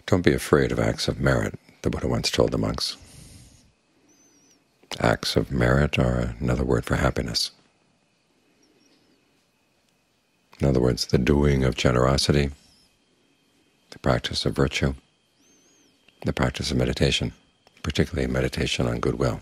Don't be afraid of acts of merit, the Buddha once told the monks. Acts of merit are another word for happiness. In other words, the doing of generosity, the practice of virtue, the practice of meditation, particularly meditation on goodwill.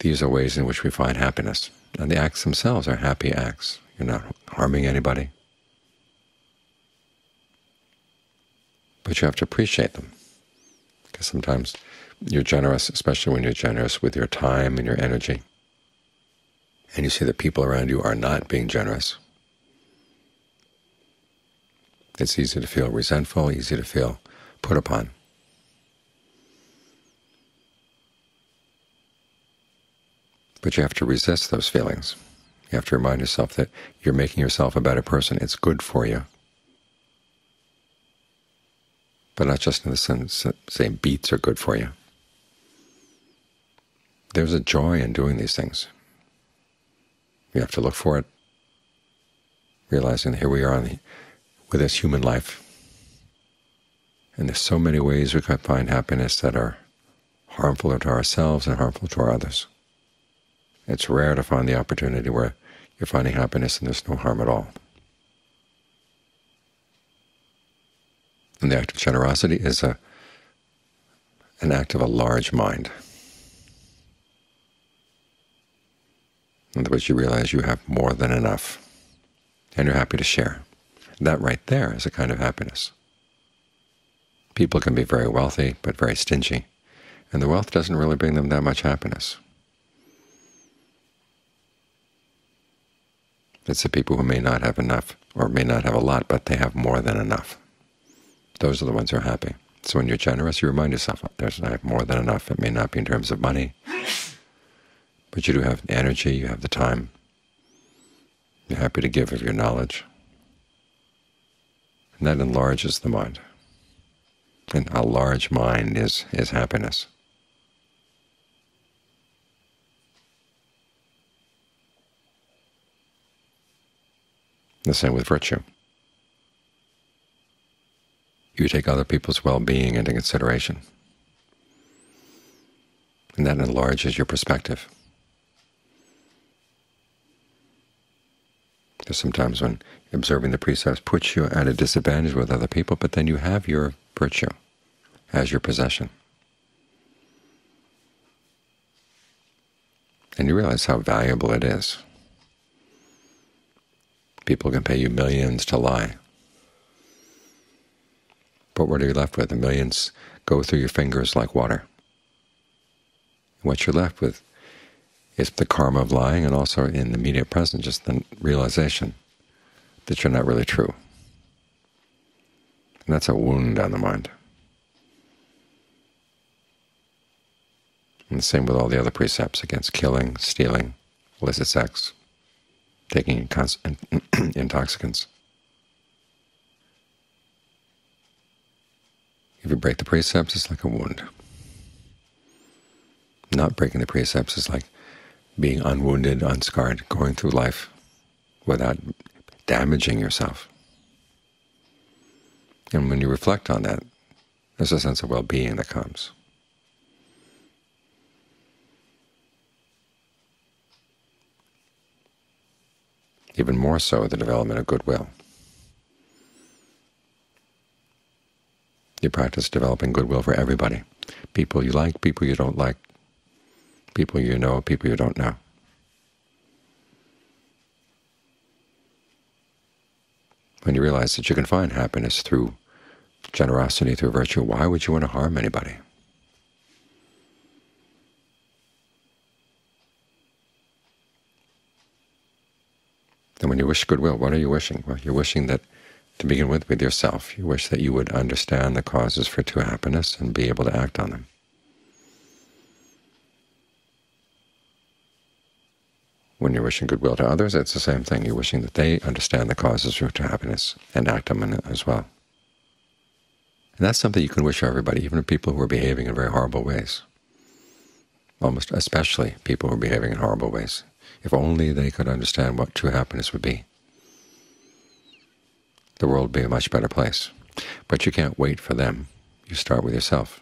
These are ways in which we find happiness, and the acts themselves are happy acts. You're not harming anybody, but you have to appreciate them, because sometimes you're generous, especially when you're generous with your time and your energy, and you see that people around you are not being generous. It's easy to feel resentful, easy to feel put upon. But you have to resist those feelings. You have to remind yourself that you're making yourself a better person. It's good for you. But not just in the sense that, say, beets are good for you. There's a joy in doing these things. You have to look for it, realizing that here we are with this human life, and there's so many ways we can find happiness that are harmful to ourselves and harmful to our others. It's rare to find the opportunity where you're finding happiness and there's no harm at all. And the act of generosity is an act of a large mind. In other words, you realize you have more than enough, and you're happy to share. That right there is a kind of happiness. People can be very wealthy, but very stingy, and the wealth doesn't really bring them that much happiness. It's the people who may not have enough, or may not have a lot, but they have more than enough. Those are the ones who are happy. So when you're generous, you remind yourself, I have more than enough. It may not be in terms of money, but you do have the energy, you have the time. You're happy to give of your knowledge. And that enlarges the mind. And a large mind is happiness. The same with virtue. You take other people's well-being into consideration, and that enlarges your perspective. There's sometimes when observing the precepts puts you at a disadvantage with other people, but then you have your virtue as your possession. And you realize how valuable it is. People can pay you millions to lie. But what are you left with? The millions go through your fingers like water. What you're left with is the karma of lying, and also in the immediate present, just the realization that you're not really true. And that's a wound on the mind. And the same with all the other precepts against killing, stealing, illicit sex, taking intoxicants. If you break the precepts, it's like a wound. Not breaking the precepts is like being unwounded, unscarred, going through life without damaging yourself. And when you reflect on that, there's a sense of well-being that comes. Even more so, the development of goodwill. You practice developing goodwill for everybody. People you like, people you don't like, people you know, people you don't know. When you realize that you can find happiness through generosity, through virtue, why would you want to harm anybody? And when you wish goodwill, what are you wishing? Well, you're wishing that, to begin with yourself, you wish that you would understand the causes for true happiness and be able to act on them. When you're wishing goodwill to others, it's the same thing. You're wishing that they understand the causes for true happiness and act on them as well. And that's something you can wish for everybody, even people who are behaving in very horrible ways. Almost especially people who are behaving in horrible ways. If only they could understand what true happiness would be, the world would be a much better place. But you can't wait for them. You start with yourself.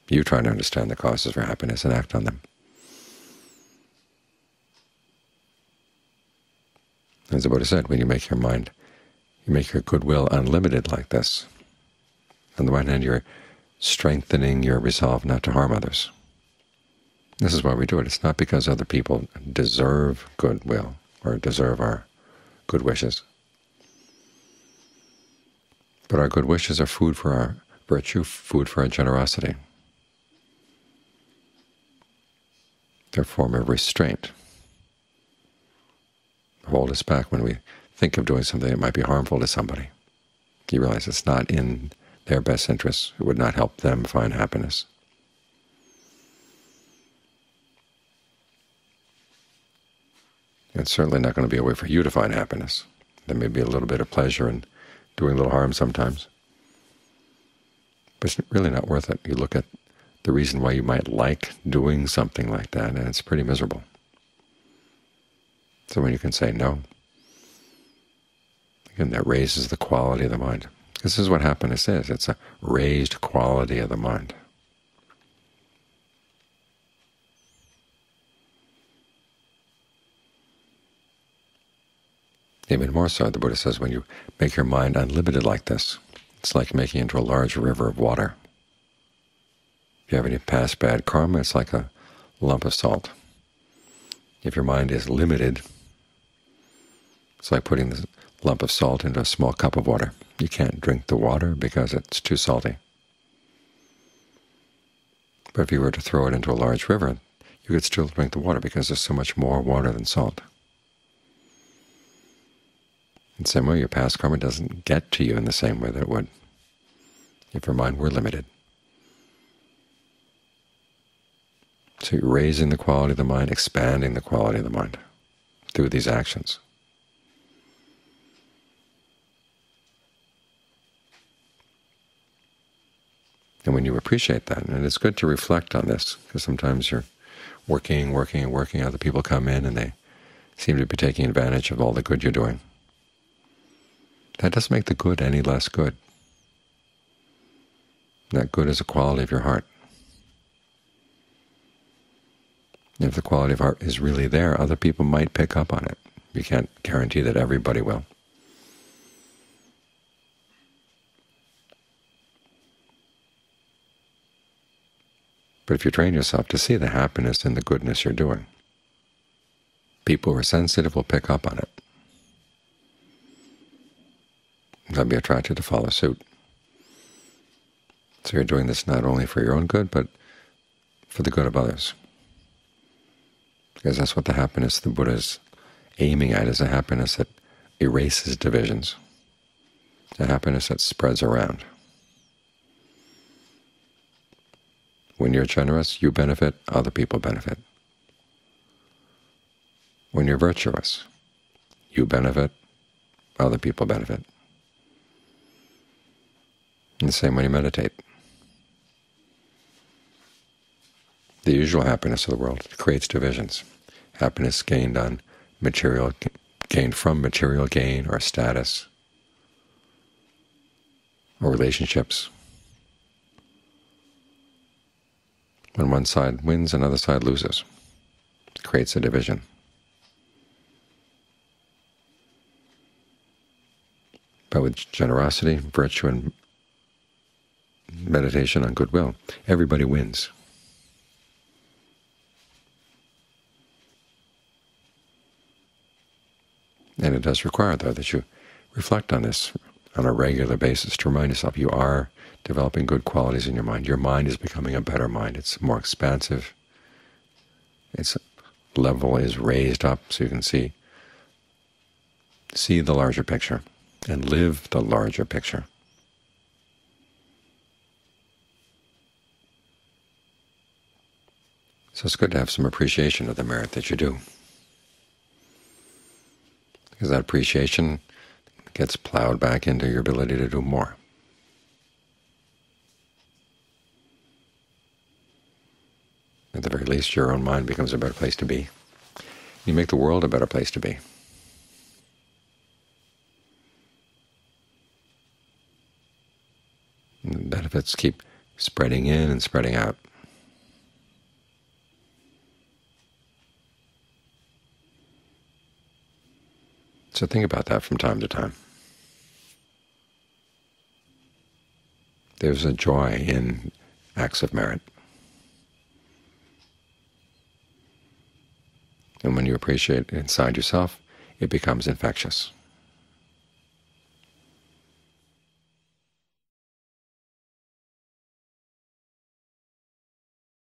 You try to understand the causes for happiness and act on them. As the Buddha said, when you make your mind, you make your goodwill unlimited like this. On the one hand, you're strengthening your resolve not to harm others. This is why we do it. It's not because other people deserve goodwill or deserve our good wishes. But our good wishes are food for our virtue, food for our generosity. They're a form of restraint. Hold us back when we think of doing something that might be harmful to somebody. You realize it's not in their best interests. It would not help them find happiness. It's certainly not going to be a way for you to find happiness. There may be a little bit of pleasure in doing a little harm sometimes, but it's really not worth it. You look at the reason why you might like doing something like that, and it's pretty miserable. So when you can say no, again, that raises the quality of the mind. This is what happiness is. It's a raised quality of the mind. Even more so, the Buddha says, when you make your mind unlimited like this, it's like making it into a large river of water. If you have any past bad karma, it's like a lump of salt. If your mind is limited, it's like putting this lump of salt into a small cup of water. You can't drink the water because it's too salty. But if you were to throw it into a large river, you could still drink the water because there's so much more water than salt. In the same way, your past karma doesn't get to you in the same way that it would if your mind were limited. So you're raising the quality of the mind, expanding the quality of the mind through these actions. And when you appreciate that, and it's good to reflect on this, because sometimes you're working, other people come in and they seem to be taking advantage of all the good you're doing. That doesn't make the good any less good. That good is a quality of your heart. If the quality of heart is really there, other people might pick up on it. You can't guarantee that everybody will. But if you train yourself to see the happiness and the goodness you're doing, people who are sensitive will pick up on it. They'll be attracted to follow suit. So you're doing this not only for your own good, but for the good of others. Because that's what the happiness the Buddha is aiming at, is a happiness that erases divisions, a happiness that spreads around. When you're generous, you benefit, other people benefit. When you're virtuous, you benefit, other people benefit. And the same when you meditate. The usual happiness of the world creates divisions. Happiness gained from material gain or status or relationships. When one side wins, another side loses. It creates a division. But with generosity, virtue, and meditation on goodwill, everybody wins. And it does require, though, that you reflect on this on a regular basis to remind yourself you are developing good qualities in your mind. Your mind is becoming a better mind. It's more expansive. Its level is raised up so you can see the larger picture and live the larger picture. So it's good to have some appreciation of the merit that you do, because that appreciation gets plowed back into your ability to do more. At the very least, your own mind becomes a better place to be. You make the world a better place to be. benefits keep spreading in and spreading out. So think about that from time to time. There's a joy in acts of merit. And when you appreciate it inside yourself, it becomes infectious.